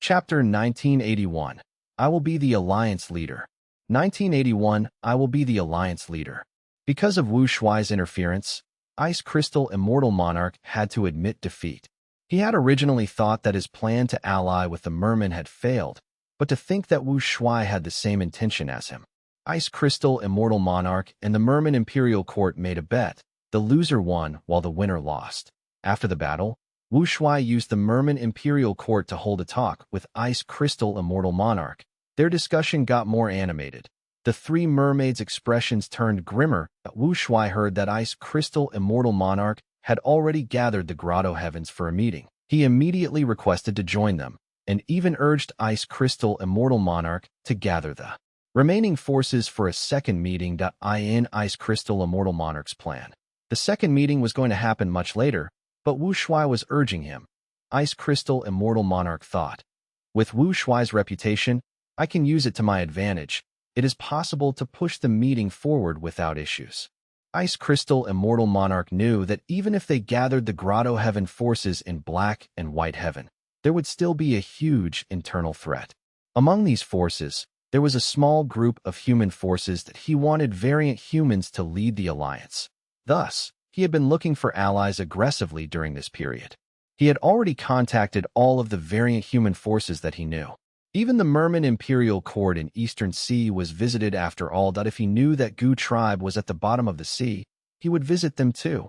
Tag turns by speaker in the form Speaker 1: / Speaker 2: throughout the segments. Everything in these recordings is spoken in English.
Speaker 1: Chapter 1981. I will be the Alliance Leader. 1981. I will be the Alliance Leader. Because of Wu Shuai's interference, Ice Crystal Immortal Monarch had to admit defeat. He had originally thought that his plan to ally with the merman had failed, but to think that Wu Shuai had the same intention as him. Ice Crystal Immortal Monarch and the Merman Imperial Court made a bet. The loser won while the winner lost. After the battle, Wu Shuai used the Merman Imperial Court to hold a talk with Ice Crystal Immortal Monarch. Their discussion got more animated. The three mermaids' expressions turned grimmer. Wu Shuai heard that Ice Crystal Immortal Monarch had already gathered the Grotto Heavens for a meeting. He immediately requested to join them, and even urged Ice Crystal Immortal Monarch to gather the remaining forces for a second meeting. In Ice Crystal Immortal Monarch's plan. The second meeting was going to happen much later, but Wu Shuai was urging him. Ice Crystal Immortal Monarch thought, with Wu Shuai's reputation, I can use it to my advantage. It is possible to push the meeting forward without issues. Ice Crystal Immortal Monarch knew that even if they gathered the Grotto Heaven forces in Black and White Heaven, there would still be a huge internal threat. Among these forces, there was a small group of human forces that he wanted variant humans to lead the alliance. Thus, he had been looking for allies aggressively during this period. He had already contacted all of the variant human forces that he knew. Even the Merman Imperial Court in Eastern Sea was visited after all. If he knew that Gu tribe was at the bottom of the sea, he would visit them too.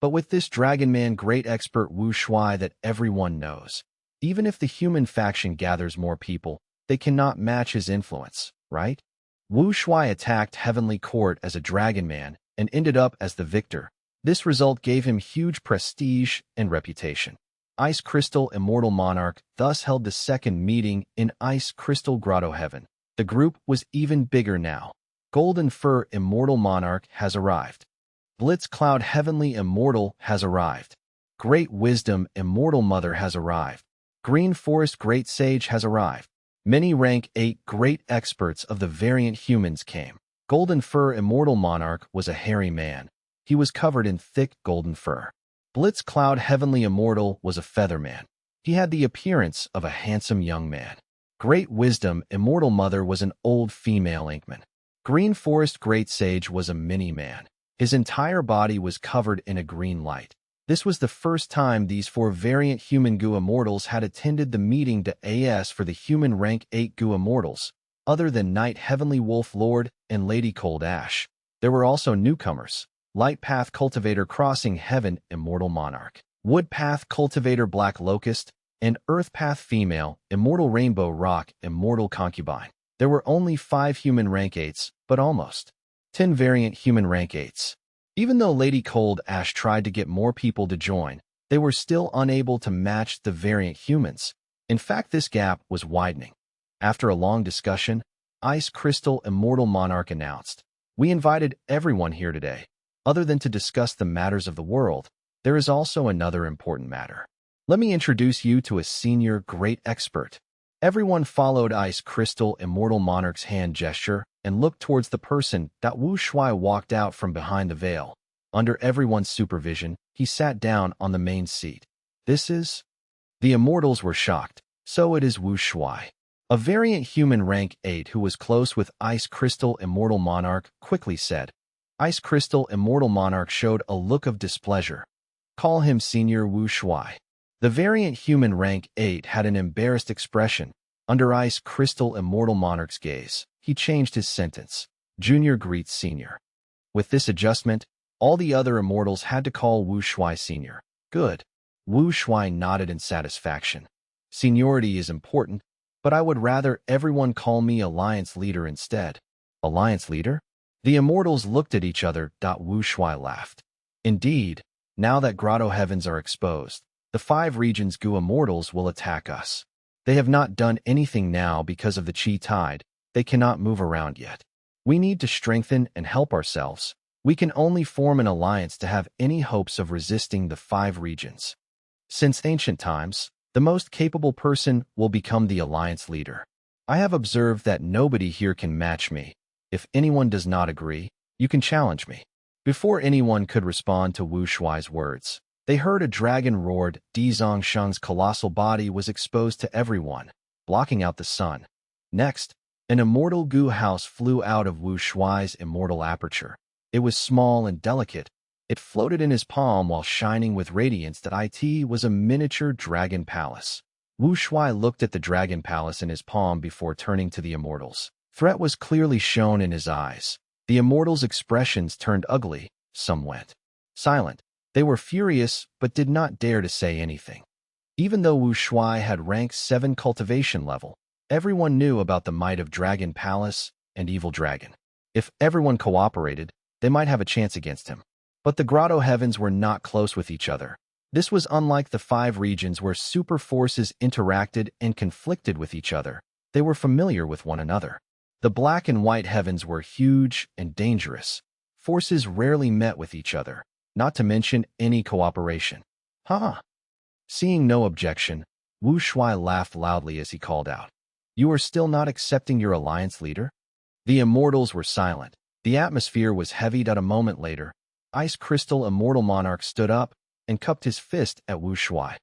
Speaker 1: But with this Dragon Man great expert Wu Shuai that everyone knows, even if the human faction gathers more people, they cannot match his influence, right? Wu Shuai attacked Heavenly Court as a Dragon Man and ended up as the victor. This result gave him huge prestige and reputation. Ice Crystal Immortal Monarch thus held the second meeting in Ice Crystal Grotto Heaven. The group was even bigger now. Golden Fur Immortal Monarch has arrived. Blitz Cloud Heavenly Immortal has arrived. Great Wisdom Immortal Mother has arrived. Green Forest Great Sage has arrived. Many rank 8 great experts of the variant humans came. Golden Fur Immortal Monarch was a hairy man. He was covered in thick golden fur. Blitz Cloud Heavenly Immortal was a feather man. He had the appearance of a handsome young man. Great Wisdom Immortal Mother was an old female Inkman. Green Forest Great Sage was a mini-man. His entire body was covered in a green light. This was the first time these 4 variant human Gu Immortals had attended the meeting to AS for the human rank 8 Gu Immortals, other than Knight Heavenly Wolf Lord and Lady Cold Ash. There were also newcomers. Light Path Cultivator Crossing Heaven Immortal Monarch, Wood Path Cultivator Black Locust, and Earth Path Female Immortal Rainbow Rock Immortal Concubine. There were only 5 human rank 8s, but almost 10 variant human rank 8s. Even though Lady Cold Ash tried to get more people to join, they were still unable to match the variant humans. In fact, this gap was widening. After a long discussion, Ice Crystal Immortal Monarch announced, "We invited everyone here today. Other than to discuss the matters of the world, there is also another important matter. Let me introduce you to a senior great expert." Everyone followed Ice Crystal Immortal Monarch's hand gesture and looked towards the person. Wu Shuai walked out from behind the veil. Under everyone's supervision, he sat down on the main seat. This is... The Immortals were shocked. So it is Wu Shuai. A variant human rank 8 who was close with Ice Crystal Immortal Monarch quickly said. Ice Crystal Immortal Monarch showed a look of displeasure. Call him Senior Wu Shuai. The variant human rank 8 had an embarrassed expression. Under Ice Crystal Immortal Monarch's gaze, he changed his sentence. Junior greets Senior. With this adjustment, all the other Immortals had to call Wu Shuai Senior. Good. Wu Shuai nodded in satisfaction. Seniority is important, but I would rather everyone call me Alliance Leader instead. Alliance Leader? The Immortals looked at each other. Wu Shuai laughed. Indeed, now that Grotto Heavens are exposed, the 5 regions Gu Immortals will attack us. They have not done anything now because of the Qi Tide. They cannot move around yet. We need to strengthen and help ourselves. We can only form an alliance to have any hopes of resisting the 5 regions. Since ancient times, the most capable person will become the Alliance Leader. I have observed that nobody here can match me. If anyone does not agree, you can challenge me. Before anyone could respond to Wu Shuai's words, they heard a dragon roared. Di Zongsheng's colossal body was exposed to everyone. blocking out the sun. Next, an immortal goo house flew out of Wu Shuai's immortal aperture. It was small and delicate. It floated in his palm while shining with radiance that it was a miniature dragon palace. Wu Shuai looked at the dragon palace in his palm before turning to the immortals. Threat was clearly shown in his eyes. The immortals' expressions turned ugly. Some went silent. They were furious, but did not dare to say anything. Even though Wu Shuai had rank 7 cultivation level, everyone knew about the might of Dragon Palace and Evil Dragon. If everyone cooperated, they might have a chance against him. But the Grotto Heavens were not close with each other. This was unlike the 5 regions where super forces interacted and conflicted with each other. They were familiar with one another. The Black and White Heavens were huge and dangerous. Forces rarely met with each other, not to mention any cooperation. Huh? Seeing no objection, Wu Shuai laughed loudly as he called out, "You are still not accepting your alliance leader?" The immortals were silent. The atmosphere was heavy. A moment later, Ice Crystal Immortal Monarch stood up and cupped his fist at Wu Shuai.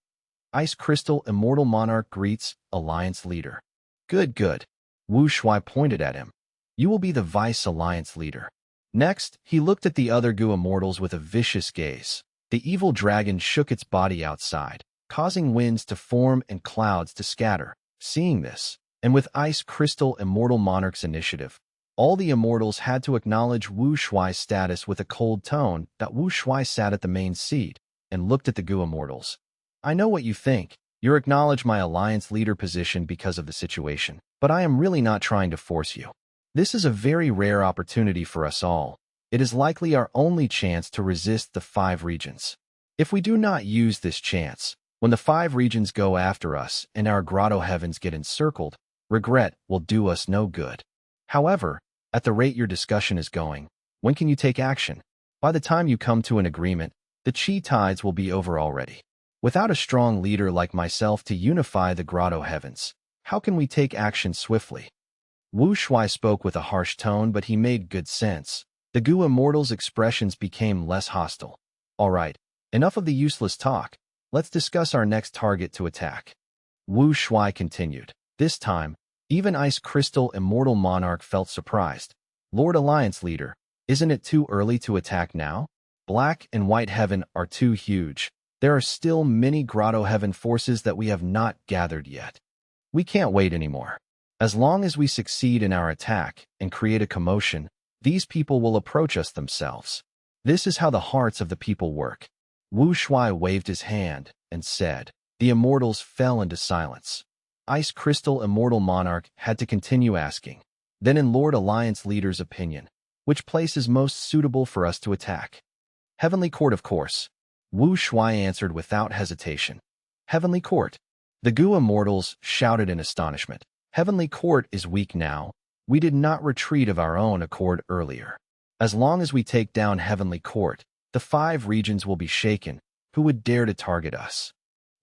Speaker 1: Ice Crystal Immortal Monarch greets Alliance Leader. Good, good. Wu Shuai pointed at him. You will be the Vice Alliance Leader. Next, he looked at the other Gu Immortals with a vicious gaze. The evil dragon shook its body outside, causing winds to form and clouds to scatter. Seeing this, and with Ice Crystal Immortal Monarch's initiative, all the immortals had to acknowledge Wu Shuai's status with a cold tone. That Wu Shuai sat at the main seat and looked at the Gu Immortals. I know what you think. You acknowledge my alliance leader position because of the situation, but I am really not trying to force you. This is a very rare opportunity for us all. It is likely our only chance to resist the 5 regions. If we do not use this chance, when the 5 regions go after us and our Grotto Heavens get encircled, regret will do us no good. However, at the rate your discussion is going, when can you take action? By the time you come to an agreement, the Qi tides will be over already. Without a strong leader like myself to unify the Grotto Heavens, how can we take action swiftly? Wu Shuai spoke with a harsh tone, but he made good sense. The Gu Immortals' expressions became less hostile. All right, enough of the useless talk. Let's discuss our next target to attack. Wu Shuai continued. This time, even Ice Crystal Immortal Monarch felt surprised. Lord Alliance Leader, isn't it too early to attack now? Black and White Heaven are too huge. There are still many Grotto Heaven forces that we have not gathered yet. We can't wait anymore. As long as we succeed in our attack and create a commotion, these people will approach us themselves. This is how the hearts of the people work. Wu Shuai waved his hand and said. The immortals fell into silence. Ice Crystal Immortal Monarch had to continue asking. Then in Lord Alliance Leader's opinion, which place is most suitable for us to attack? Heavenly Court, of course. Wu Shuai answered without hesitation. Heavenly Court. The Gu Immortals shouted in astonishment. Heavenly Court is weak now. We did not retreat of our own accord earlier. As long as we take down Heavenly Court, the 5 regions will be shaken. Who would dare to target us?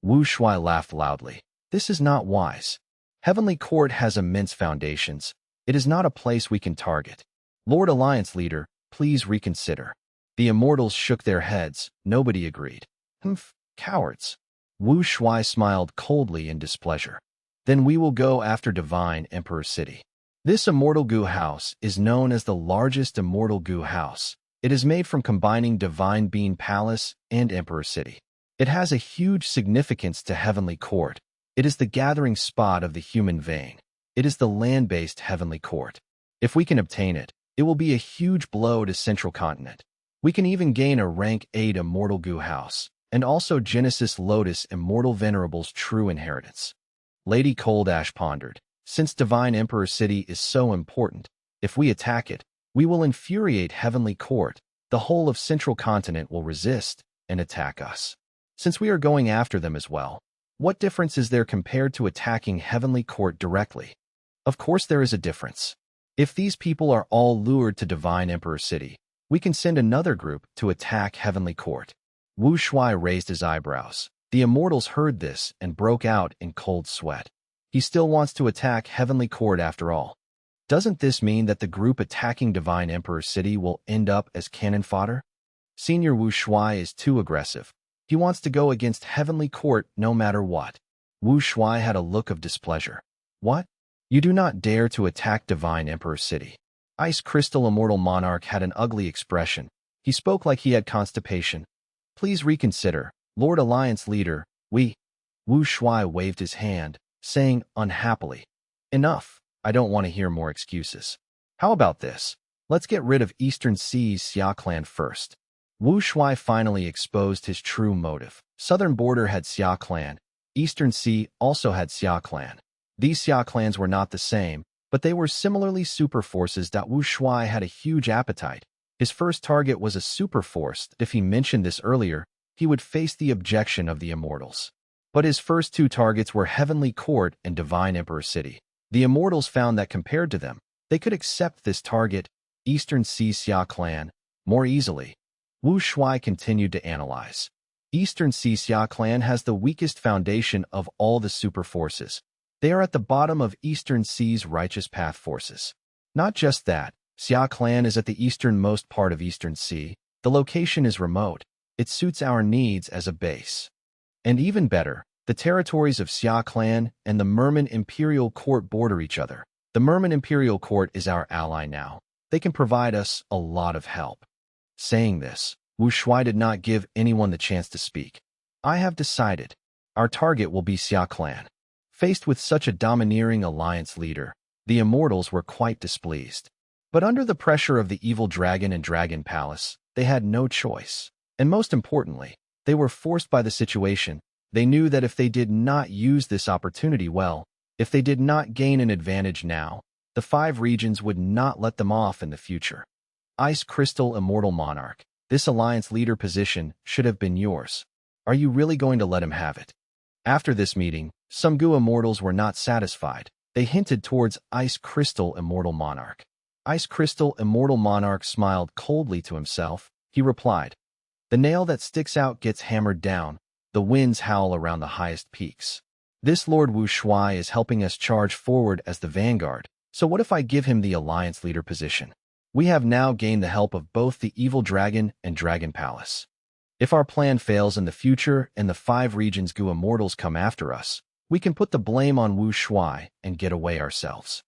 Speaker 1: Wu Shuai laughed loudly. This is not wise. Heavenly Court has immense foundations. It is not a place we can target. Lord Alliance Leader, please reconsider. The immortals shook their heads. Nobody agreed. Humph, cowards. Wu Shuai smiled coldly in displeasure. Then we will go after Divine Emperor City. This immortal Gu house is known as the largest immortal Gu house. It is made from combining Divine Being Palace and Emperor City. It has a huge significance to Heavenly Court. It is the gathering spot of the human vein. It is the land-based Heavenly Court. If we can obtain it, it will be a huge blow to Central Continent. We can even gain a rank 8 Immortal Gu house, and also Genesis Lotus Immortal Venerable's true inheritance. Lady Cold Ash pondered. Since Divine Emperor City is so important, if we attack it, we will infuriate Heavenly Court. The whole of Central Continent will resist and attack us. Since we are going after them as well, what difference is there compared to attacking Heavenly Court directly? Of course there is a difference. If these people are all lured to Divine Emperor City, we can send another group to attack Heavenly Court. Wu Shuai raised his eyebrows. The immortals heard this and broke out in cold sweat. He still wants to attack Heavenly Court after all. Doesn't this mean that the group attacking Divine Emperor City will end up as cannon fodder? Senior Wu Shuai is too aggressive. He wants to go against Heavenly Court no matter what. Wu Shuai had a look of displeasure. What? You do not dare to attack Divine Emperor City. Ice Crystal Immortal Monarch had an ugly expression. He spoke like he had constipation. Please reconsider, Lord Alliance Leader, we. Wu Shuai waved his hand, saying unhappily, enough, I don't want to hear more excuses. How about this? Let's get rid of Eastern Sea's Xia clan first. Wu Shuai finally exposed his true motive. Southern Border had Xia clan. Eastern Sea also had Xia clan. These Xia clans were not the same, but they were similarly super forces that Wu Shuai had a huge appetite. His first target was a super force. If he mentioned this earlier, he would face the objection of the Immortals. But his first two targets were Heavenly Court and Divine Emperor City. The Immortals found that compared to them, they could accept this target, Eastern Sea Xia clan, more easily. Wu Shuai continued to analyze. Eastern Sea Xia clan has the weakest foundation of all the super forces. They are at the bottom of Eastern Sea's righteous path forces. Not just that, Xia clan is at the easternmost part of Eastern Sea. The location is remote. It suits our needs as a base. And even better, the territories of Xia clan and the Merman Imperial Court border each other. The Merman Imperial Court is our ally now. They can provide us a lot of help. Saying this, Wu Shuai did not give anyone the chance to speak. I have decided. Our target will be Xia clan. Faced with such a domineering alliance leader, the Immortals were quite displeased. But under the pressure of the evil dragon and Dragon Palace, they had no choice. And most importantly, they were forced by the situation. They knew that if they did not use this opportunity well, if they did not gain an advantage now, the 5 regions would not let them off in the future. Ice Crystal Immortal Monarch, this alliance leader position should have been yours. Are you really going to let him have it? After this meeting, some Gu Immortals were not satisfied. They hinted towards Ice Crystal Immortal Monarch. Ice Crystal Immortal Monarch smiled coldly to himself. He replied, the nail that sticks out gets hammered down. The winds howl around the highest peaks. This Lord Wu Shuai is helping us charge forward as the vanguard. So what if I give him the alliance leader position? We have now gained the help of both the evil dragon and Dragon Palace. If our plan fails in the future and the 5 regions Gu Immortals come after us, we can put the blame on Wu Shuai and get away ourselves.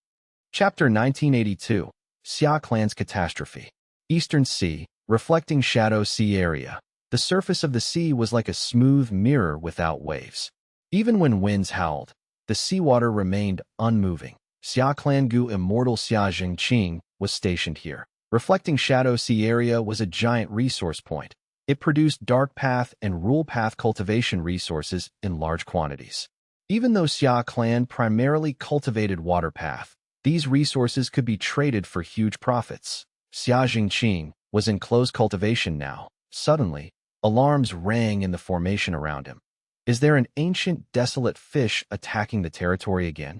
Speaker 1: Chapter 1982. Xia Clan's Catastrophe. Eastern Sea, reflecting Shadow Sea area. The surface of the sea was like a smooth mirror without waves. Even when winds howled, the seawater remained unmoving. Xia Clan Gu Immortal Xia Jingqing was stationed here. Reflecting Shadow Sea area was a giant resource point. It produced dark path and rule path cultivation resources in large quantities. Even though Xia Clan primarily cultivated water path, these resources could be traded for huge profits. Xia Jingqing was in closed cultivation now. Suddenly, alarms rang in the formation around him. Is there an ancient, desolate fish attacking the territory again?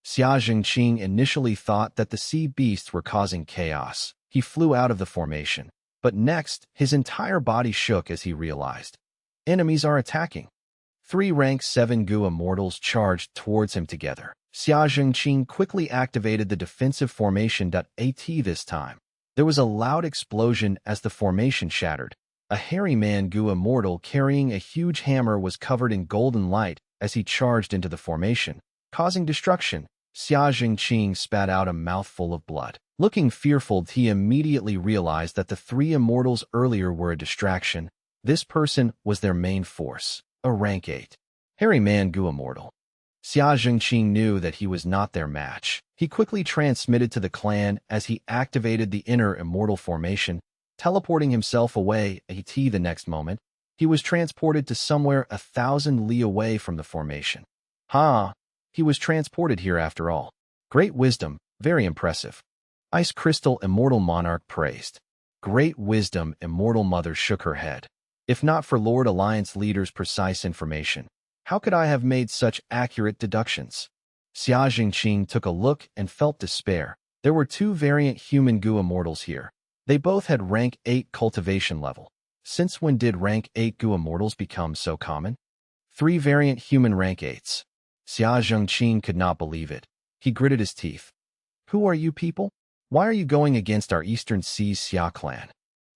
Speaker 1: Xia Jingqing initially thought that the sea beasts were causing chaos. He flew out of the formation. But next, his entire body shook as he realized. Enemies are attacking. 3 rank 7 Gu Immortals charged towards him together. Xia Jingqing quickly activated the defensive formation.At this time. There was a loud explosion as the formation shattered. A hairy man Gu Immortal carrying a huge hammer was covered in golden light as he charged into the formation, causing destruction. Xia Jingqing spat out a mouthful of blood. Looking fearful, he immediately realized that the 3 Immortals earlier were a distraction. This person was their main force, a rank 8. Hairy man Gu Immortal. Xia Jingqing knew that he was not their match. He quickly transmitted to the clan as he activated the inner immortal formation, teleporting himself away. The next moment, he was transported to somewhere 1,000 li away from the formation. He was transported here after all. Great wisdom, very impressive. Ice Crystal Immortal Monarch praised. Great wisdom. Immortal Mother shook her head. If not for Lord Alliance Leader's precise information, how could I have made such accurate deductions? Xia Jingqing took a look and felt despair. There were 2 variant human Gu Immortals here. They both had rank 8 cultivation level. Since when did rank 8 Gu Immortals become so common? 3 variant human rank 8s. Xia Jingqing could not believe it. He gritted his teeth. Who are you people? Why are you going against our Eastern Seas Xia clan?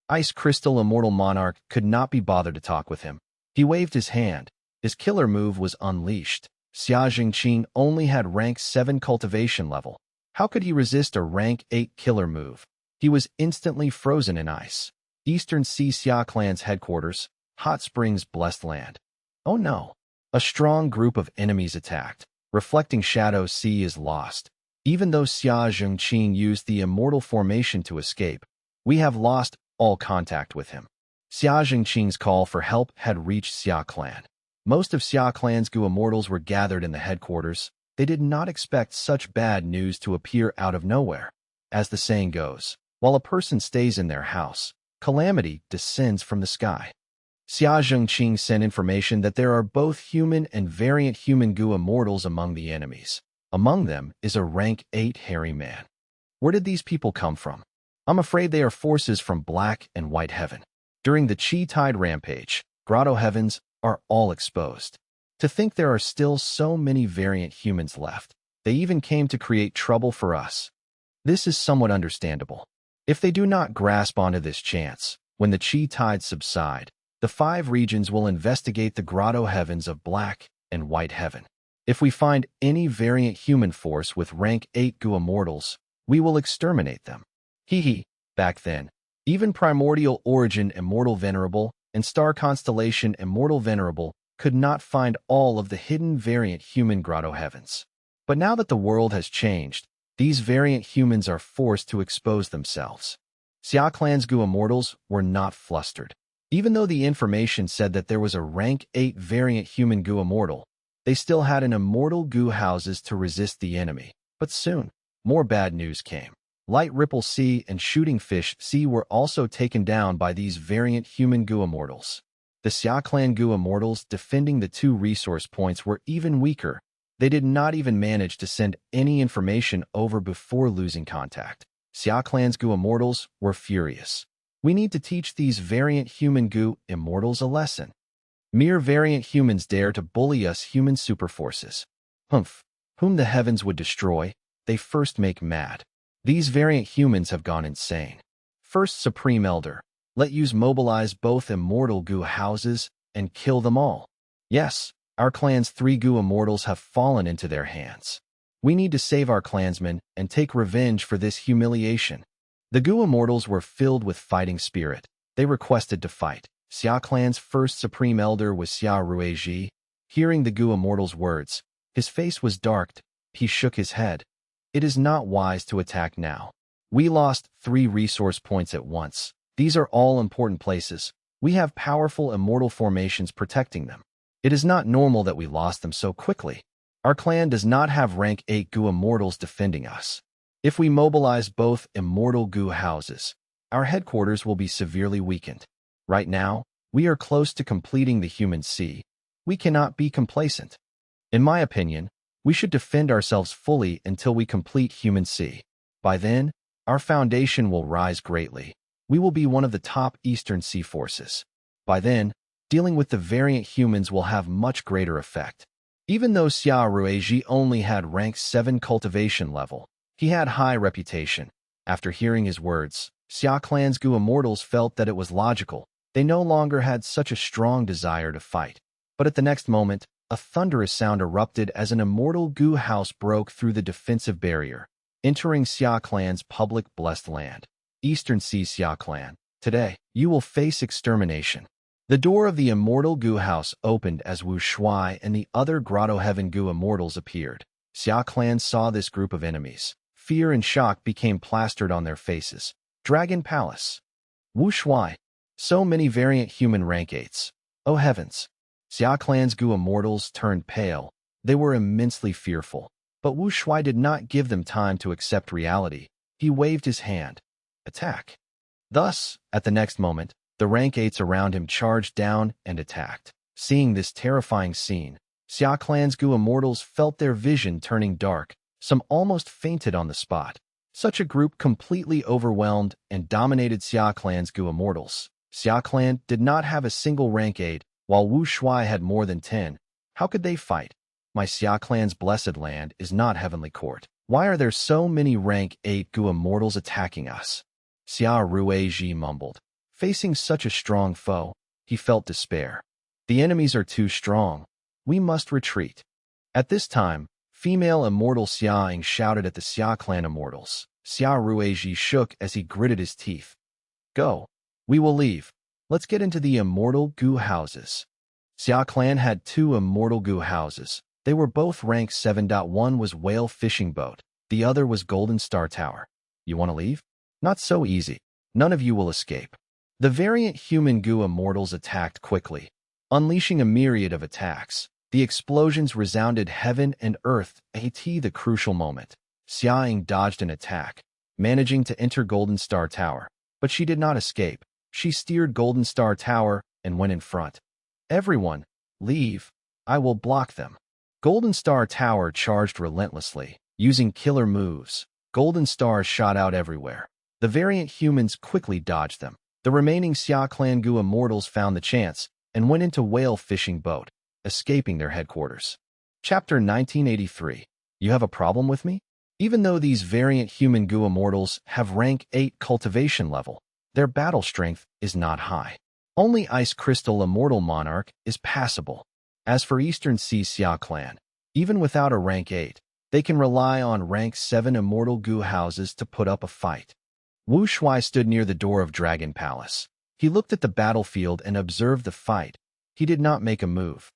Speaker 1: Ice Crystal Immortal Monarch could not be bothered to talk with him. He waved his hand. His killer move was unleashed. Xia Jingqing only had rank 7 cultivation level. How could he resist a rank 8 killer move? He was instantly frozen in ice. Eastern Sea Xia Clan's headquarters, Hot Springs Blessed Land. Oh no. A strong group of enemies attacked. Reflecting Shadow Sea is lost. Even though Xia Jingqing used the immortal formation to escape, we have lost all contact with him. Xia Jingqing's call for help had reached Xia Clan. Most of Xia Clan's Gu immortals were gathered in the headquarters. They did not expect such bad news to appear out of nowhere. As the saying goes, while a person stays in their house, calamity descends from the sky. Xia Jingqing sent information that there are both human and variant human Gu immortals among the enemies. Among them is a rank 8 hairy man. Where did these people come from? I'm afraid they are forces from Black and White Heaven. During the Chi Tide rampage, Grotto Heavens are all exposed. To think there are still so many variant humans left. They even came to create trouble for us. This is somewhat understandable. If they do not grasp onto this chance, when the Chi Tides subside, the 5 regions will investigate the Grotto Heavens of Black and White Heaven. If we find any variant human force with rank 8 Gu immortals, we will exterminate them. Back then, even Primordial Origin Immortal Venerable and Star Constellation Immortal Venerable could not find all of the hidden variant human Grotto Heavens. But now that the world has changed, these variant humans are forced to expose themselves. Xia Clan's Gu immortals were not flustered. Even though the information said that there was a rank 8 variant human Gu immortal, they still had an immortal Gu houses to resist the enemy. But soon, more bad news came. Light Ripple Sea and Shooting Fish Sea were also taken down by these variant human Gu immortals. The Xia Clan Gu immortals defending the 2 resource points were even weaker. They did not even manage to send any information over before losing contact. Xia Clan's Gu immortals were furious. We need to teach these variant human Gu immortals a lesson. Mere variant humans dare to bully us human superforces. Whom the heavens would destroy, they first make mad. These variant humans have gone insane. First Supreme Elder, let use mobilize both immortal Gu houses and kill them all. Yes, our clan's 3 Gu immortals have fallen into their hands. We need to save our clansmen and take revenge for this humiliation. The Gu immortals were filled with fighting spirit. They requested to fight. Xia Clan's first Supreme Elder was Xia Ruizhi. Hearing the Gu immortals' words, his face was darked. He shook his head. It is not wise to attack now. We lost 3 resource points at once. These are all important places. We have powerful immortal formations protecting them. It is not normal that we lost them so quickly. Our clan does not have rank 8 Gu immortals defending us. If we mobilize both immortal Gu houses, our headquarters will be severely weakened. Right now, we are close to completing the human sea. We cannot be complacent. In my opinion, we should defend ourselves fully until we complete human sea. By then, our foundation will rise greatly. We will be one of the top Eastern Sea forces. By then, dealing with the variant humans will have much greater effect. Even though Xia Ruizhi only had rank 7 cultivation level, he had high reputation. After hearing his words, Xia Clan's Gu immortals felt that it was logical. They no longer had such a strong desire to fight. But at the next moment, a thunderous sound erupted as an immortal Gu house broke through the defensive barrier, entering Xia Clan's public blessed land. Eastern Sea Xia Clan, today, you will face extermination. The door of the immortal Gu house opened as Wu Shuai and the other Grotto Heaven Gu immortals appeared. Xia Clan saw this group of enemies. Fear and shock became plastered on their faces. Dragon Palace. Wu Shuai. So many variant human rank 8s. Oh heavens. Xia Clan's Gu immortals turned pale. They were immensely fearful. But Wu Shuai did not give them time to accept reality. He waved his hand. Attack. Thus, at the next moment, the rank 8s around him charged down and attacked. Seeing this terrifying scene, Xia Clan's Gu immortals felt their vision turning dark. Some almost fainted on the spot. Such a group completely overwhelmed and dominated Xia Clan's Gu immortals. Xia Clan did not have a single rank 8, while Wu Shuai had more than 10. How could they fight? My Xia Clan's blessed land is not heavenly court. Why are there so many rank 8 Gu immortals attacking us? Xia Ruizhi mumbled. Facing such a strong foe, he felt despair. The enemies are too strong. We must retreat. At this time, female immortal Xiaoying shouted at the Xia clan immortals. Xia Ruiji shook as he gritted his teeth. Go. We will leave. Let's get into the immortal Gu houses. Xia clan had two immortal Gu houses. They were both rank 7. One was Whale Fishing Boat. The other was Golden Star Tower. You want to leave? Not so easy. None of you will escape. The variant human Gu immortals attacked quickly, unleashing a myriad of attacks. The explosions resounded heaven and earth at the crucial moment. Xiaoying dodged an attack, managing to enter Golden Star Tower. But she did not escape. She steered Golden Star Tower and went in front. Everyone, leave. I will block them. Golden Star Tower charged relentlessly, using killer moves. Golden stars shot out everywhere. The variant humans quickly dodged them. The remaining Xia Clan Gu immortals found the chance and went into Whale Fishing Boat, escaping their headquarters. Chapter 1983. You have a problem with me? Even though these variant human Gu immortals have rank 8 cultivation level, their battle strength is not high. Only Ice Crystal Immortal Monarch is passable. As for Eastern Sea Xia Clan, even without a rank 8, they can rely on rank 7 Immortal Gu houses to put up a fight. Wu Shuai stood near the door of Dragon Palace. He looked at the battlefield and observed the fight. He did not make a move.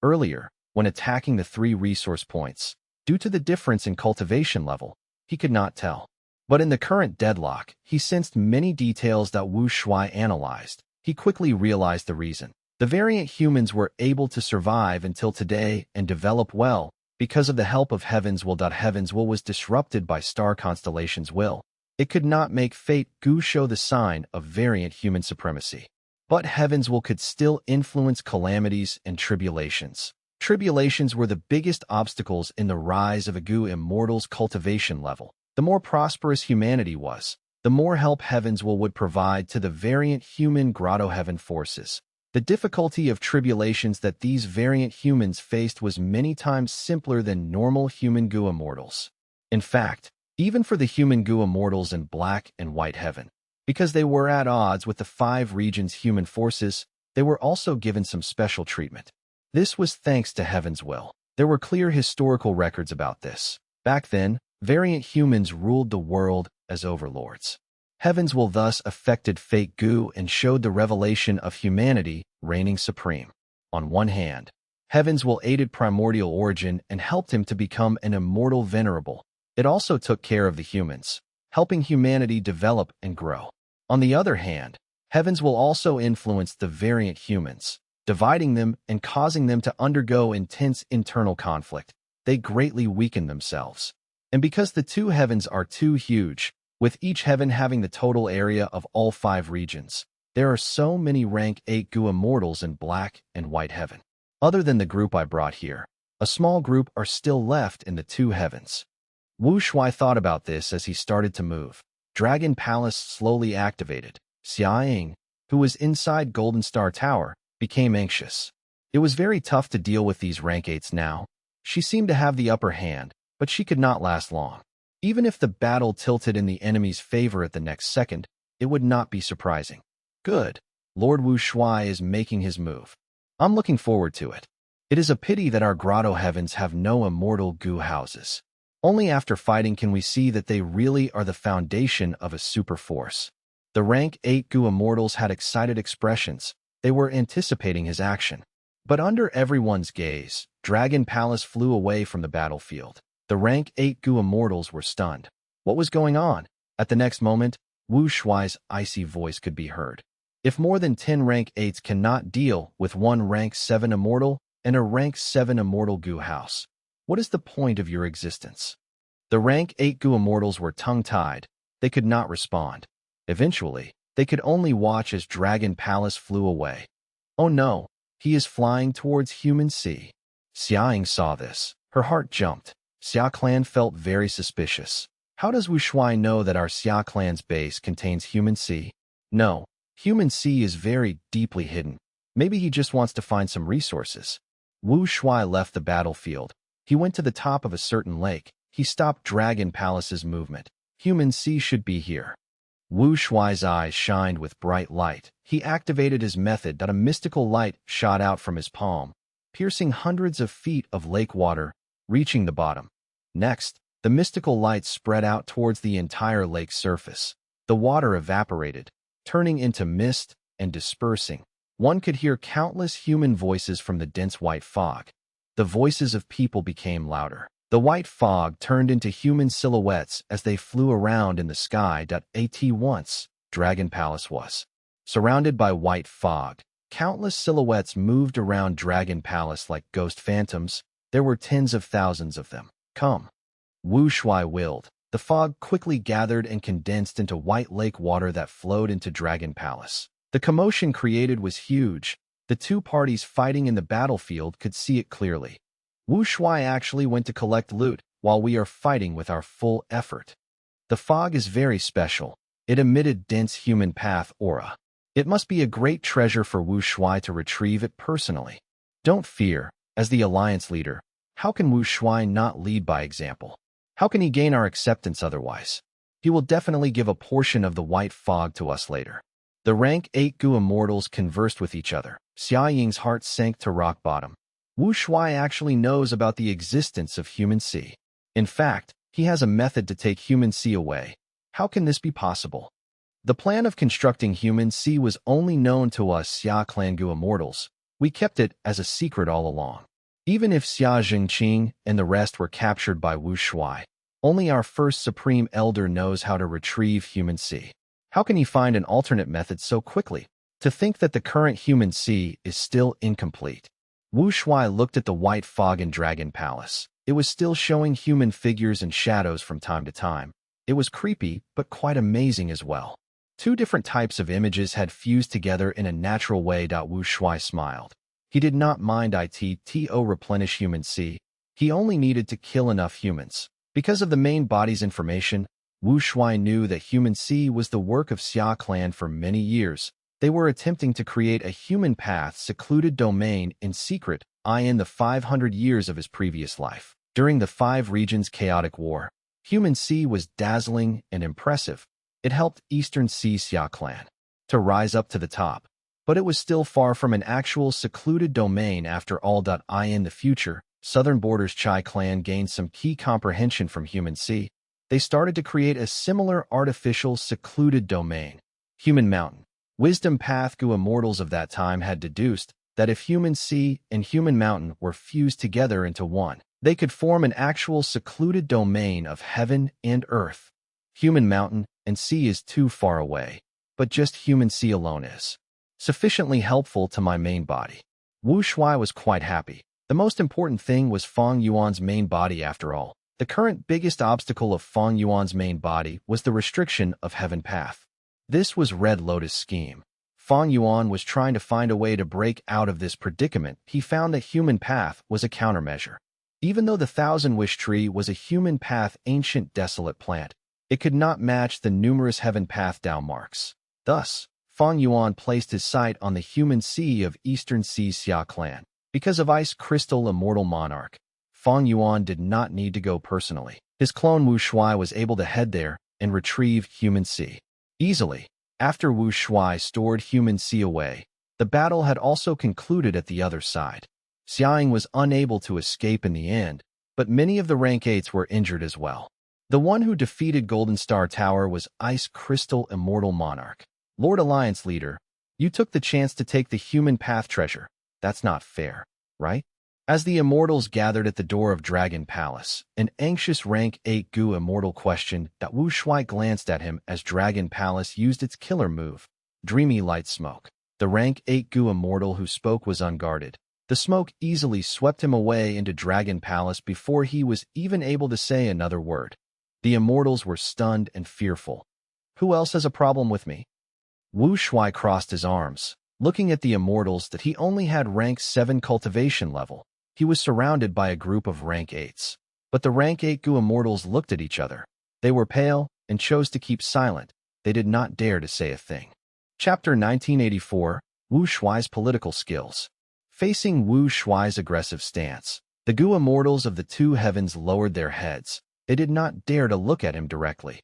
Speaker 1: Earlier, when attacking the 3 resource points, due to the difference in cultivation level, he could not tell. But in the current deadlock, he sensed many details that Wu Shuai analyzed. He quickly realized the reason. The variant humans were able to survive until today and develop well because of the help of Heaven's Will. Heaven's Will was disrupted by Star Constellation's will. It could not make Fate Gu show the sign of variant human supremacy. But Heaven's Will could still influence calamities and tribulations. Tribulations were the biggest obstacles in the rise of a Gu immortal's cultivation level. The more prosperous humanity was, the more help Heaven's Will would provide to the variant human Grotto Heaven forces. The difficulty of tribulations that these variant humans faced was many times simpler than normal human Gu immortals. In fact, even for the human Gu immortals in Black and White Heaven, because they were at odds with the 5 regions' human forces, they were also given some special treatment. This was thanks to Heaven's Will. There were clear historical records about this. Back then, variant humans ruled the world as overlords. Heaven's Will thus affected Fate Gu and showed the revelation of humanity reigning supreme. On one hand, Heaven's Will aided primordial origin and helped him to become an immortal venerable. It also took care of the humans, helping humanity develop and grow. On the other hand, Heaven's Will also influenced the variant humans, dividing them and causing them to undergo intense internal conflict. They greatly weakened themselves. And because the 2 heavens are too huge, with each heaven having the total area of all 5 regions, there are so many rank 8 Gu immortals in Black and White Heaven. Other than the group I brought here, a small group are still left in the 2 heavens. Wu Shuai thought about this as he started to move. Dragon Palace slowly activated. Xiaoying, who was inside Golden Star Tower, became anxious. It was very tough to deal with these rank 8s now. She seemed to have the upper hand, but she could not last long. Even if the battle tilted in the enemy's favor at the next second, it would not be surprising. Good. Lord Wu Shuai is making his move. I'm looking forward to it. It is a pity that our Grotto Heavens have no immortal Gu houses. Only after fighting can we see that they really are the foundation of a super force. The rank 8 Gu immortals had excited expressions. They were anticipating his action. But under everyone's gaze, Dragon Palace flew away from the battlefield. The rank 8 Gu immortals were stunned. What was going on? At the next moment, Wu Shuai's icy voice could be heard. If more than 10 rank 8s cannot deal with one rank 7 immortal and a rank 7 immortal Gu house, what is the point of your existence? The rank 8 Gu immortals were tongue-tied. They could not respond. Eventually, they could only watch as Dragon Palace flew away. Oh no, he is flying towards Human Sea. Xiaoying saw this. Her heart jumped. Xia Clan felt very suspicious. How does Wu Shuai know that our Xia Clan's base contains Human Sea? No, Human Sea is very deeply hidden. Maybe he just wants to find some resources. Wu Shuai left the battlefield. He went to the top of a certain lake. He stopped Dragon Palace's movement. Human Sea should be here. Wu Shuai's eyes shined with bright light. He activated his method that a mystical light shot out from his palm, piercing hundreds of feet of lake water reaching the bottom. Next, the mystical light spread out towards the entire lake's surface. The water evaporated, turning into mist and dispersing. One could hear countless human voices from the dense white fog. The voices of people became louder. The white fog turned into human silhouettes as they flew around in the sky. At once, Dragon Palace was surrounded by white fog. Countless silhouettes moved around Dragon Palace like ghost phantoms. There were tens of thousands of them. Come. Wu Shuai willed. The fog quickly gathered and condensed into white lake water that flowed into Dragon Palace. The commotion created was huge. The two parties fighting in the battlefield could see it clearly. Wu Shuai actually went to collect loot, while we are fighting with our full effort. The fog is very special. It emitted dense human path aura. It must be a great treasure for Wu Shuai to retrieve it personally. Don't fear. As the alliance leader, how can Wu Shuai not lead by example? How can he gain our acceptance otherwise? He will definitely give a portion of the white fog to us later. The rank 8 Gu immortals conversed with each other. Xia Ying's heart sank to rock bottom. Wu Shuai actually knows about the existence of human C. In fact, he has a method to take human C away. How can this be possible? The plan of constructing human C was only known to us Xia Clan Gu immortals. We kept it as a secret all along. Even if Xia Jingqing and the rest were captured by Wu Shuai, only our first Supreme Elder knows how to retrieve human C. How can he find an alternate method so quickly? To think that the current human C is still incomplete. Wu Shuai looked at the white fog in Dragon Palace. It was still showing human figures and shadows from time to time. It was creepy, but quite amazing as well. Two different types of images had fused together in a natural way. Wu Shuai smiled. He did not mind to replenish human C. He only needed to kill enough humans. Because of the main body's information, Wu Shuai knew that human C was the work of Xia Clan for many years. They were attempting to create a human path secluded domain in secret in the 500 years of his previous life. During the 5 regions chaotic war, human C was dazzling and impressive. It helped Eastern Sea Xia Clan to rise up to the top. But it was still far from an actual secluded domain after all. In the future, Southern Borders Chai Clan gained some key comprehension from human C. They started to create a similar artificial secluded domain. Human Mountain. Wisdom Path Gu immortals of that time had deduced that if human C and human mountain were fused together into one, they could form an actual secluded domain of heaven and earth. Human mountain and sea is too far away, but just human sea alone is sufficiently helpful to my main body. Wu Shuai was quite happy. The most important thing was Fang Yuan's main body after all. The current biggest obstacle of Fang Yuan's main body was the restriction of Heaven Path. This was Red Lotus' scheme. Fang Yuan was trying to find a way to break out of this predicament. He found that Human Path was a countermeasure. Even though the Thousand Wish Tree was a Human Path ancient desolate plant, it could not match the numerous Heaven Path Dao marks. Thus, Fang Yuan placed his sight on the human sea of Eastern Sea Xia Clan. Because of Ice Crystal Immortal Monarch, Fang Yuan did not need to go personally. His clone Wu Shuai was able to head there and retrieve human sea easily. After Wu Shuai stored human sea away, the battle had also concluded at the other side. Xia Ying was unable to escape in the end, but many of the rank 8s were injured as well. The one who defeated Golden Star Tower was Ice Crystal Immortal Monarch. Lord Alliance Leader, you took the chance to take the human path treasure. That's not fair, right? As the immortals gathered at the door of Dragon Palace, an anxious rank 8 Gu immortal questioned that Wu Shuai glanced at him as Dragon Palace used its killer move, Dreamy Light Smoke. The rank 8 Gu immortal who spoke was unguarded. The smoke easily swept him away into Dragon Palace before he was even able to say another word. The immortals were stunned and fearful. Who else has a problem with me? Wu Shuai crossed his arms, looking at the immortals that he only had rank 7 cultivation level. He was surrounded by a group of rank 8s. But the rank 8 Gu immortals looked at each other. They were pale and chose to keep silent. They did not dare to say a thing. Chapter 1984, Wu Shuai's Political Skills. Facing Wu Shuai's aggressive stance, the Gu immortals of the two heavens lowered their heads. They did not dare to look at him directly.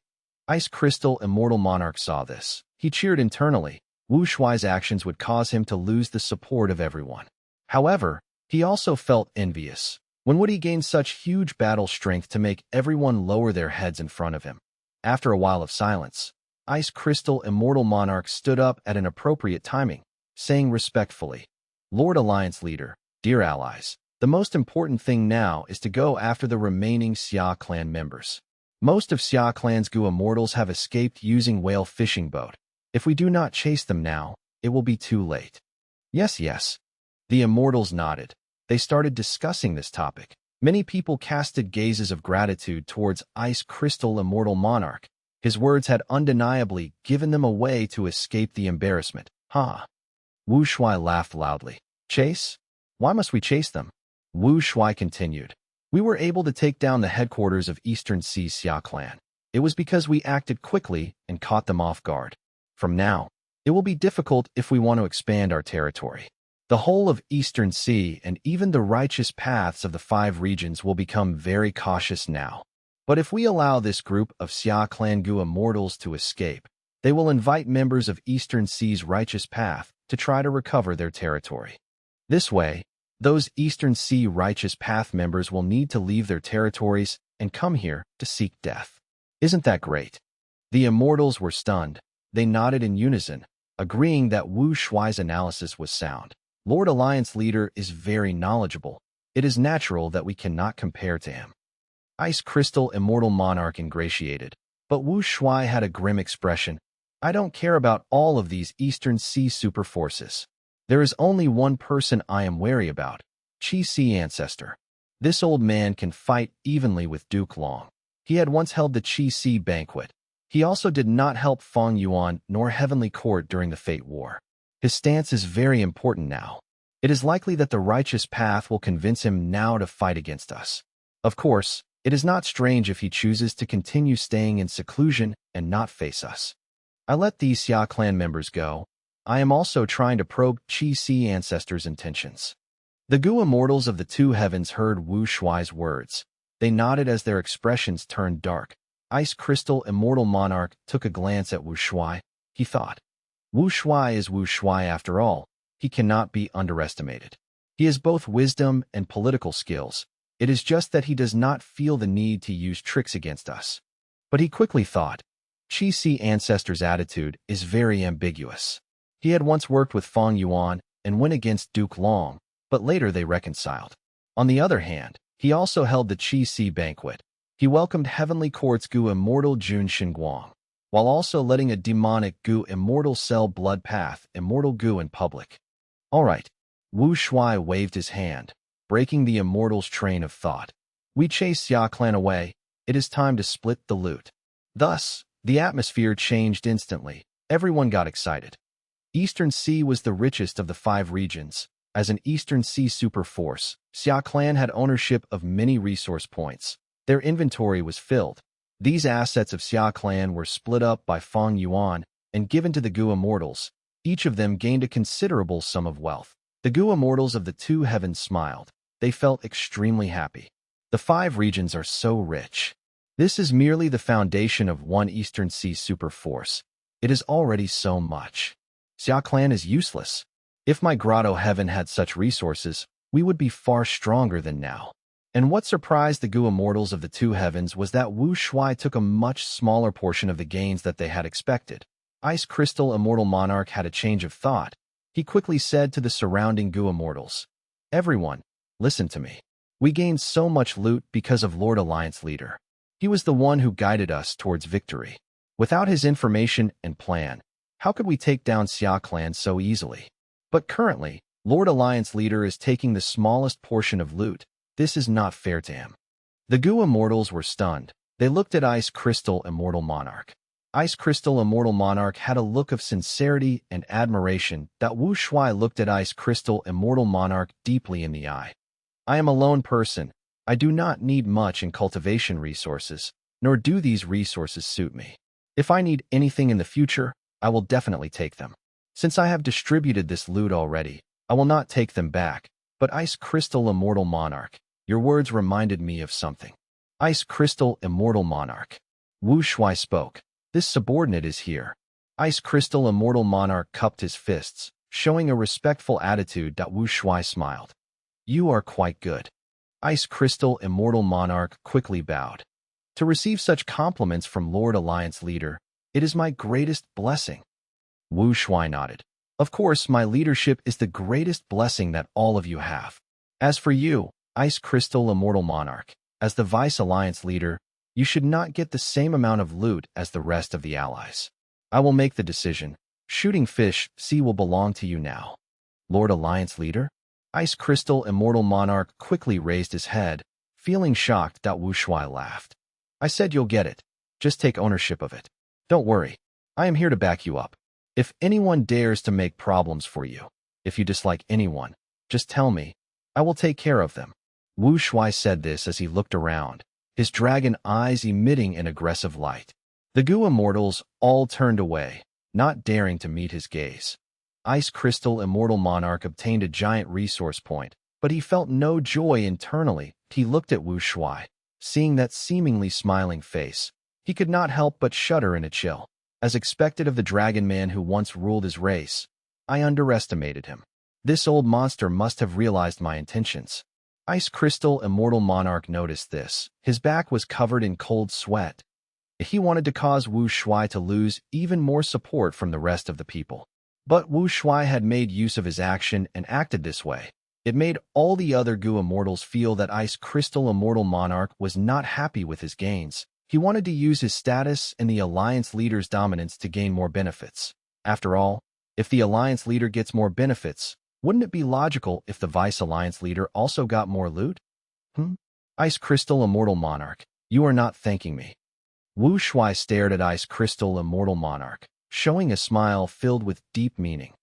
Speaker 1: Ice Crystal Immortal Monarch saw this. He cheered internally. Wu Shuai's actions would cause him to lose the support of everyone. However, he also felt envious. When would he gain such huge battle strength to make everyone lower their heads in front of him? After a while of silence, Ice Crystal Immortal Monarch stood up at an appropriate timing, saying respectfully, Lord Alliance Leader, dear allies, the most important thing now is to go after the remaining Xia clan members. Most of Xia clan's Gu Immortals have escaped using whale fishing boat. If we do not chase them now, it will be too late. Yes, yes. The Immortals nodded. They started discussing this topic. Many people casted gazes of gratitude towards Ice Crystal Immortal Monarch. His words had undeniably given them a way to escape the embarrassment. Ha! Wu Shuai laughed loudly. Chase? Why must we chase them? Wu Shuai continued. We were able to take down the headquarters of Eastern Sea Xia clan. It was because we acted quickly and caught them off guard. From now, it will be difficult if we want to expand our territory. The whole of Eastern Sea and even the righteous paths of the 5 regions will become very cautious now. But if we allow this group of Xia clan Gu Immortals to escape, they will invite members of Eastern Sea's righteous path to try to recover their territory. This way, those Eastern Sea righteous path members will need to leave their territories and come here to seek death. Isn't that great? The Immortals were stunned. They nodded in unison, agreeing that Wu Shuai's analysis was sound. Lord Alliance Leader is very knowledgeable. It is natural that we cannot compare to him. Ice Crystal Immortal Monarch ingratiated, but Wu Shuai had a grim expression. I don't care about all of these Eastern Sea super forces. There is only one person I am wary about, Qi Si Ancestor. This old man can fight evenly with Duke Long. He had once held the Qi Si banquet. He also did not help Fang Yuan nor Heavenly Court during the Fate War. His stance is very important now. It is likely that the righteous path will convince him now to fight against us. Of course, it is not strange if he chooses to continue staying in seclusion and not face us. I let these Xia clan members go. I am also trying to probe Qi Si Ancestor's intentions. The Gu Immortals of the 2 heavens heard Wu Shuai's words. They nodded as their expressions turned dark. Ice Crystal Immortal Monarch took a glance at Wu Shuai. He thought, Wu Shuai is Wu Shuai after all. He cannot be underestimated. He has both wisdom and political skills. It is just that he does not feel the need to use tricks against us. But he quickly thought, Qi Si Ancestor's attitude is very ambiguous. He had once worked with Fang Yuan and went against Duke Long, but later they reconciled. On the other hand, he also held the Qi Si banquet. He welcomed Heavenly Court's Gu Immortal Jun Xinguang, while also letting a demonic Gu Immortal sell Blood Path Immortal Gu in public. All right. Wu Shuai waved his hand, breaking the Immortal's train of thought. We chase Xia clan away. It is time to split the loot. Thus, the atmosphere changed instantly. Everyone got excited. Eastern Sea was the richest of the 5 regions. As an Eastern Sea super force, Xia clan had ownership of many resource points. Their inventory was filled. These assets of Xia clan were split up by Fang Yuan and given to the Gu Immortals. Each of them gained a considerable sum of wealth. The Gu Immortals of the 2 heavens smiled. They felt extremely happy. The 5 regions are so rich. This is merely the foundation of one Eastern Sea super force. It is already so much. Xia clan is useless. If my grotto heaven had such resources, we would be far stronger than now. And what surprised the Gu Immortals of the 2 heavens was that Wu Shuai took a much smaller portion of the gains that they had expected. Ice Crystal Immortal Monarch had a change of thought. He quickly said to the surrounding Gu Immortals, Everyone, listen to me. We gained so much loot because of Lord Alliance Leader. He was the one who guided us towards victory. Without his information and plan, how could we take down Xia clan so easily? But currently, Lord Alliance Leader is taking the smallest portion of loot. This is not fair to him. The Gu Immortals were stunned. They looked at Ice Crystal Immortal Monarch. Ice Crystal Immortal Monarch had a look of sincerity and admiration that Wu Shuai looked at Ice Crystal Immortal Monarch deeply in the eye. I am a lone person. I do not need much in cultivation resources, nor do these resources suit me. If I need anything in the future, I will definitely take them. Since I have distributed this loot already, I will not take them back. But Ice Crystal Immortal Monarch, your words reminded me of something. Ice Crystal Immortal Monarch. Wu Shuai spoke. This subordinate is here. Ice Crystal Immortal Monarch cupped his fists, showing a respectful attitude that Wu Shuai smiled. You are quite good. Ice Crystal Immortal Monarch quickly bowed. To receive such compliments from Lord Alliance Leader, it is my greatest blessing. Wu Shuai nodded. Of course, my leadership is the greatest blessing that all of you have. As for you, Ice Crystal Immortal Monarch, as the Vice Alliance Leader, you should not get the same amount of loot as the rest of the allies. I will make the decision. Shooting Fish Sea will belong to you now. Lord Alliance Leader? Ice Crystal Immortal Monarch quickly raised his head, feeling shocked that Wu Shuai laughed. I said you'll get it. Just take ownership of it. Don't worry. I am here to back you up. If anyone dares to make problems for you, if you dislike anyone, just tell me. I will take care of them. Wu Shuai said this as he looked around, his dragon eyes emitting an aggressive light. The Gu Immortals all turned away, not daring to meet his gaze. Ice Crystal Immortal Monarch obtained a giant resource point, but he felt no joy internally. He looked at Wu Shuai. Seeing that seemingly smiling face, he could not help but shudder in a chill. As expected of the dragon man who once ruled his race, I underestimated him. This old monster must have realized my intentions. Ice Crystal Immortal Monarch noticed this. His back was covered in cold sweat. He wanted to cause Wu Shuai to lose even more support from the rest of the people. But Wu Shuai had made use of his action and acted this way. It made all the other Gu Immortals feel that Ice Crystal Immortal Monarch was not happy with his gains. He wanted to use his status and the Alliance Leader's dominance to gain more benefits. After all, if the Alliance Leader gets more benefits, wouldn't it be logical if the Vice Alliance Leader also got more loot? Ice Crystal Immortal Monarch, you are not thanking me. Wu Shuai stared at Ice Crystal Immortal Monarch, showing a smile filled with deep meaning.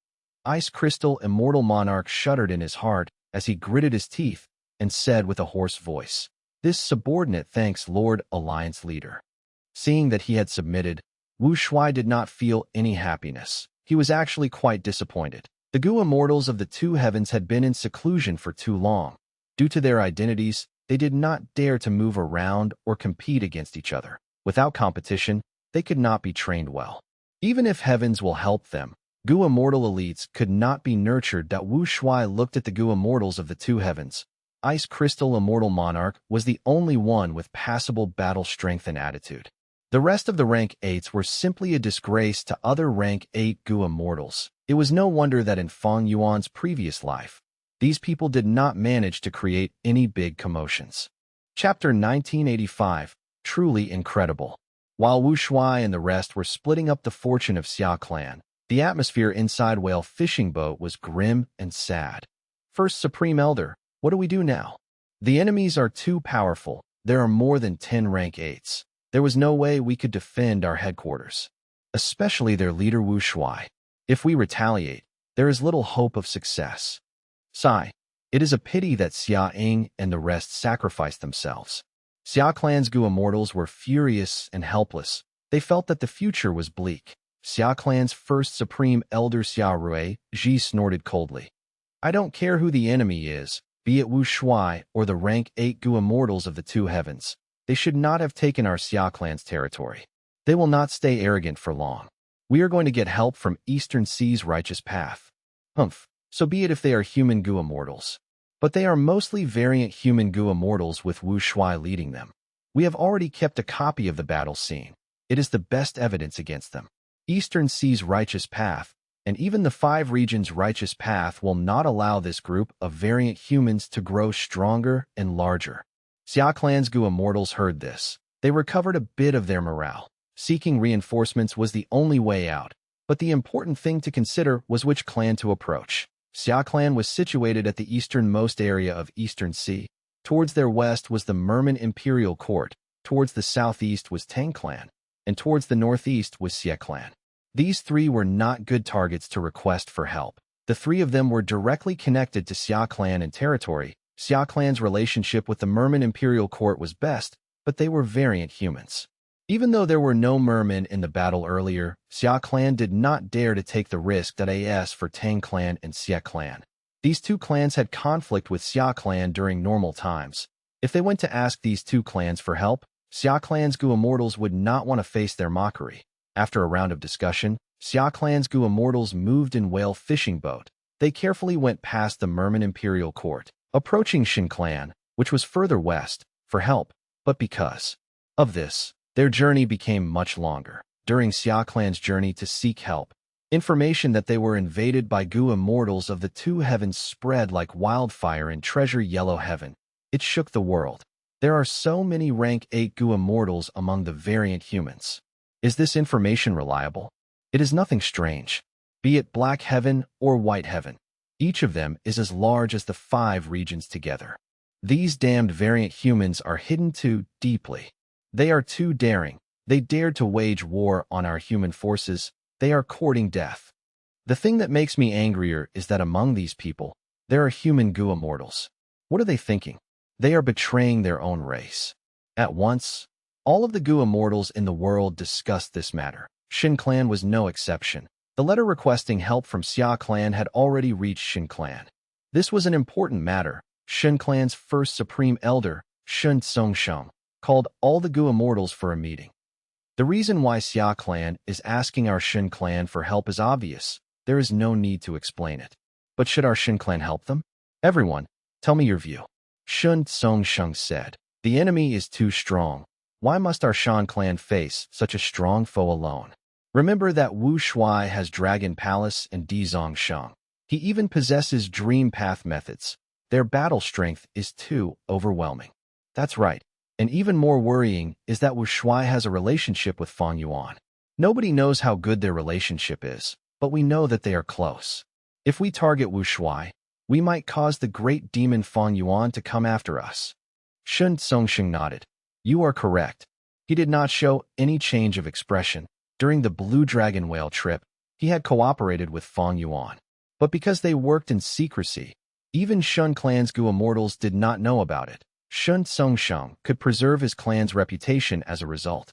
Speaker 1: Ice Crystal Immortal Monarch shuddered in his heart as he gritted his teeth and said with a hoarse voice, "This subordinate thanks Lord Alliance Leader." Seeing that he had submitted, Wu Shuai did not feel any happiness. He was actually quite disappointed. The Gu Immortals of the Two Heavens had been in seclusion for too long. Due to their identities, they did not dare to move around or compete against each other. Without competition, they could not be trained well. Even if heavens will help them, Gu Immortal elites could not be nurtured. Wu Shuai looked at the Gu Immortals of the Two Heavens. Ice Crystal Immortal Monarch was the only one with passable battle strength and attitude. The rest of the rank 8s were simply a disgrace to other rank 8 Gu Immortals. It was no wonder that in Fang Yuan's previous life, these people did not manage to create any big commotions. Chapter 1985, Truly Incredible. While Wu Shuai and the rest were splitting up the fortune of Xia Clan, the atmosphere inside Whale Fishing Boat was grim and sad. First Supreme Elder, what do we do now? The enemies are too powerful. There are more than 10 rank 8s. There was no way we could defend our headquarters, especially their leader Wu Shuai. If we retaliate, there is little hope of success. Sigh. It is a pity that Xia Ing and the rest sacrificed themselves. Xia Clan's Gu Immortals were furious and helpless. They felt that the future was bleak. Xia Clan's first Supreme Elder Xia Rui Ji snorted coldly. I don't care who the enemy is, be it Wu Shuai or the rank 8 Gu Immortals of the Two Heavens. They should not have taken our Xia Clan's territory. They will not stay arrogant for long. We are going to get help from Eastern Sea's righteous path. So be it if they are human Gu Immortals. But they are mostly variant human Gu Immortals with Wu Shuai leading them. We have already kept a copy of the battle scene. It is the best evidence against them. Eastern Sea's righteous path, and even the 5 regions' righteous path will not allow this group of variant humans to grow stronger and larger. Xia Clan's Gu Immortals heard this. They recovered a bit of their morale. Seeking reinforcements was the only way out, but the important thing to consider was which clan to approach. Xia Clan was situated at the easternmost area of Eastern Sea. Towards their west was the Merman Imperial Court, towards the southeast was Tang Clan, and towards the northeast was Xie Clan. These 3 were not good targets to request for help. The 3 of them were directly connected to Xia Clan and territory. Xia Clan's relationship with the Merman Imperial Court was best, but they were variant humans. Even though there were no mermen in the battle earlier, Xia Clan did not dare to take the risk that AS for Tang Clan and Xie Clan. These 2 clans had conflict with Xia Clan during normal times. If they went to ask these 2 clans for help, Xia Clan's Gu Immortals would not want to face their mockery. After a round of discussion, Xia Clan's Gu Immortals moved in Whale Fishing Boat. They carefully went past the Merman Imperial Court. Approaching Shin Clan, which was further west, for help, but because of this, their journey became much longer. During Xia clan's journey to seek help, information that they were invaded by Gu immortals of the two heavens spread like wildfire in treasure yellow heaven. It shook the world. There are so many rank 8 Gu immortals among the variant humans. Is this information reliable? It is nothing strange. Be it black heaven or white heaven, each of them is as large as the 5 regions together. These damned variant humans are hidden too deeply. They are too daring. They dared to wage war on our human forces. They are courting death. The thing that makes me angrier is that among these people, there are human Gu immortals. What are they thinking? They are betraying their own race. At once, all of the Gu immortals in the world discussed this matter. Shin clan was no exception. The letter requesting help from Xia clan had already reached Shin clan. This was an important matter. Shin clan's first supreme elder, Shun Tsongsheng, called all the Gu immortals for a meeting. The reason why Xia clan is asking our Shin clan for help is obvious. There is no need to explain it. But should our Shin clan help them? Everyone, tell me your view. Shun Tsongsheng said, the enemy is too strong. Why must our Shan clan face such a strong foe alone? Remember that Wu Shuai has Dragon Palace and Dizong Sheng. He even possesses Dream Path methods. Their battle strength is too overwhelming. That's right. And even more worrying is that Wu Shuai has a relationship with Fang Yuan. Nobody knows how good their relationship is, but we know that they are close. If we target Wu Shuai, we might cause the great demon Fang Yuan to come after us. Shun Tsongsheng nodded. You are correct. He did not show any change of expression. During the Blue Dragon Whale trip, he had cooperated with Fang Yuan. But because they worked in secrecy, even Shun clan's Gu immortals did not know about it. Shun Tsongsheng could preserve his clan's reputation as a result.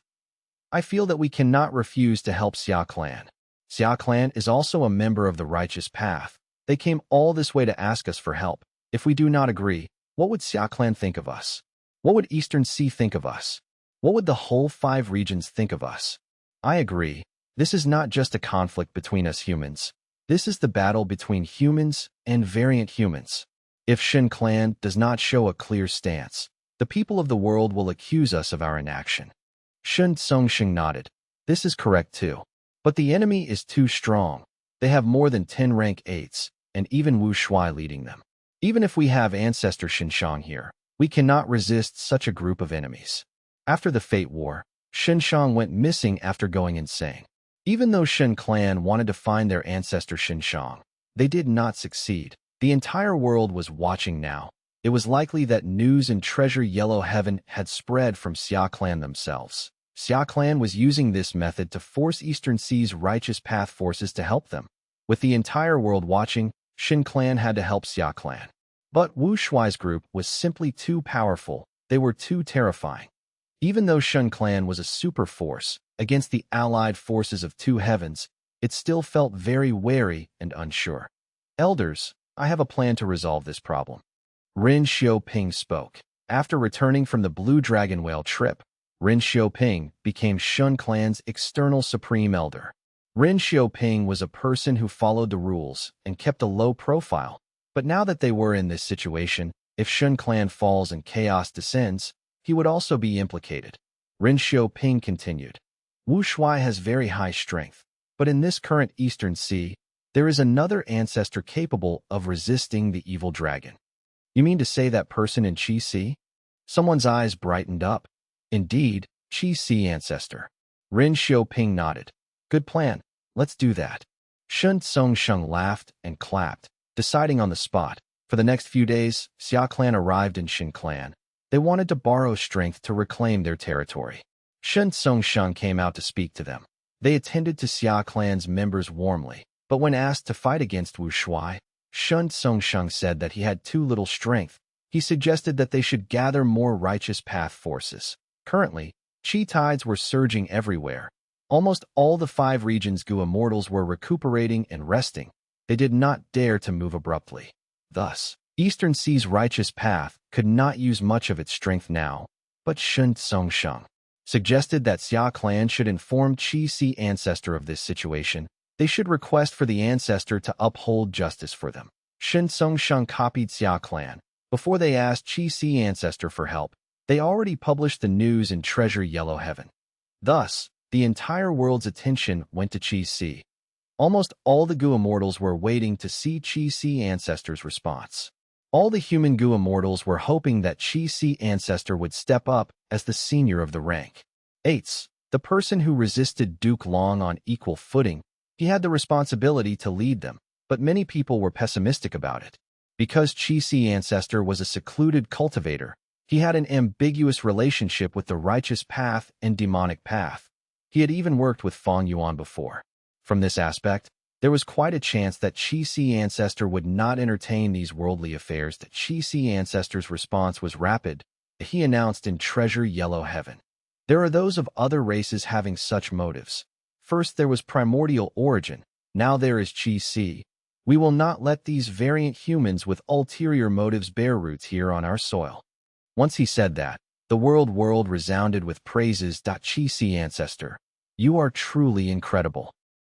Speaker 1: I feel that we cannot refuse to help Xia clan. Xia clan is also a member of the righteous path. They came all this way to ask us for help. If we do not agree, what would Xia clan think of us? What would Eastern Sea think of us? What would the whole 5 regions think of us? I agree. This is not just a conflict between us humans. This is the battle between humans and variant humans. If Shin clan does not show a clear stance, the people of the world will accuse us of our inaction. Shun Tsongsheng nodded. This is correct too. But the enemy is too strong. They have more than 10 rank 8s, and even Wu Shuai leading them. Even if we have ancestor Xinshang here, we cannot resist such a group of enemies. After the Fate War, Xinshang went missing after going insane. Even though Shin clan wanted to find their ancestor Xinshang, they did not succeed. The entire world was watching now. It was likely that news in Treasure Yellow Heaven had spread from Xia clan themselves. Xia clan was using this method to force Eastern Sea's righteous path forces to help them. With the entire world watching, Shin clan had to help Xia clan. But Wu Shuai's group was simply too powerful. They were too terrifying. Even though Shun clan was a super force against the allied forces of 2 heavens, it still felt very wary and unsure. Elders, I have a plan to resolve this problem. Ren Xiaoping spoke. After returning from the Blue Dragon Whale trip, Ren Xiaoping became Shun clan's external supreme elder. Ren Xiaoping was a person who followed the rules and kept a low profile. But now that they were in this situation, if Shun clan falls and chaos descends, he would also be implicated. Ren Xiaoping continued. Wu Shuai has very high strength, but in this current Eastern Sea, there is another ancestor capable of resisting the evil dragon. You mean to say that person in Qi Si? Someone's eyes brightened up. Indeed, Qi Si ancestor. Ren Xiaoping nodded. Good plan. Let's do that. Shun Tsongsheng laughed and clapped, deciding on the spot. For the next few days, Xia clan arrived in Shin clan. They wanted to borrow strength to reclaim their territory. Shun Tsongsheng came out to speak to them. They attended to Xia clan's members warmly, but when asked to fight against Wu Shuai, Shun Tsongsheng said that he had too little strength. He suggested that they should gather more righteous path forces. Currently, Qi tides were surging everywhere. Almost all the 5 regions Gu immortals were recuperating and resting. They did not dare to move abruptly. Thus, Eastern Sea's righteous path could not use much of its strength now, but Shun Tsongsheng suggested that Xia clan should inform Qi Si ancestor of this situation. They should request for the ancestor to uphold justice for them. Shun Tsongsheng copied Xia clan. Before they asked Qi ancestor for help, they already published the news in Treasure Yellow Heaven. Thus, the entire world's attention went to Qi. Almost all the Gu immortals were waiting to see Qi ancestor's response. All the human Gu immortals were hoping that Qi ancestor would step up as the senior of the rank. 8. The person who resisted Duke Long on equal footing, he had the responsibility to lead them, but many people were pessimistic about it. Because Qi ancestor was a secluded cultivator, he had an ambiguous relationship with the righteous path and demonic path. He had even worked with Fang Yuan before. From this aspect, there was quite a chance that Qi ancestor would not entertain these worldly affairs. That Qi ancestor's response was rapid. He announced in Treasure Yellow Heaven. There are those of other races having such motives. First there was primordial origin, now there is Qi. We will not let these variant humans with ulterior motives bear roots here on our soil. Once he said that, the world resounded with praises. Qi ancestor, you are truly incredible.